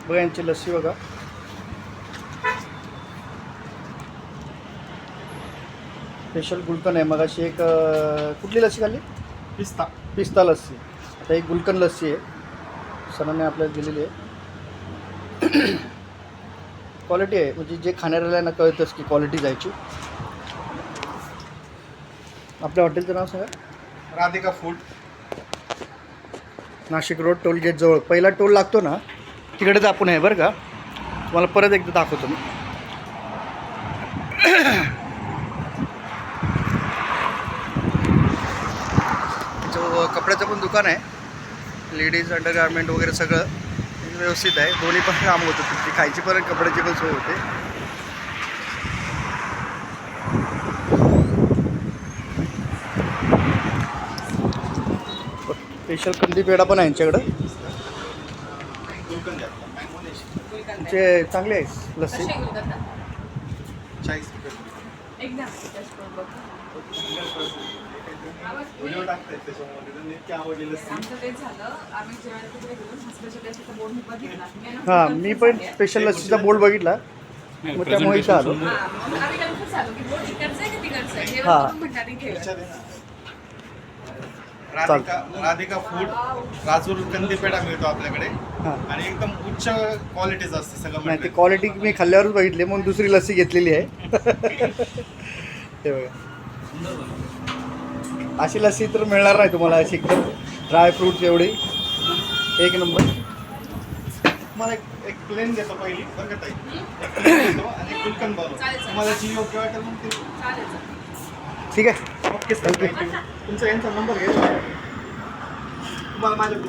बघा यांची लस्सी बघा. स्पेशल गुलकन आहे. मग अशी एक कुठली लस्सी खाल्ली? पिस्ता लस्सी. आता एक गुलकन लस्सी आहे सरांनी आपल्याला दिलेली आहे. क्वालिटी आहे, म्हणजे जे खाणाऱ्याला कळतंच की क्वालिटी जायची. आपल्या हॉटेलचं नाव सांगा. Radhika food, Nashik road toll gate जवळ. पहिला टोल लागतो ना तिकडेच आपण आहे बरं का. तुम्हाला परत एकदा दाखवतो मी. जो कपड्याचं पण दुकान आहे, लेडीज अंडरगार्मेंट वगैरे सगळं व्यवस्थित आहे. दोन्ही पण काम होतं, तुमची खायची पण कपड्याची पण सोय होते. स्पेशल कंदी पेढा पण आहे यांच्याकडं. तुमचे चांगले आहे लस्सी. 40 रुपये. व्हिडिओ टाकतायत त्याच्यामध्ये, इतकी आवडली लस्सी. हां, मी पण स्पेशल लस्सीचा बोर्ड बघितला, मग त्यामुळे इथं आलो. राधिका फूड, राजूर कंदीपेढा मिळतो आपल्याकडे. हां, आणि एकदम उच्च क्वालिटीचं असतं सगळं. नाही ते क्वालिटी मी खाल्ल्यावरच बघितली, म्हणून दुसरी लस्सी घेतलेली आहे. ते बघा, अशी लस्सी तर मिळणार नाही तुम्हाला. अशी एकदम ड्रायफ्रूट्स एवढी एक नंबर. तुम्हाला एक प्लेन देतो पहिली, बरं का ताई. एक प्लेन देतो आणि एक गुलकंद बनवतो. तुम्हाला जी योग्य वाटेल मग ते. ठीक आहे. Okay sir, thank you. तुमचा यांचा नंबर घेतो. तुम्हाला माझ्या ग्रुप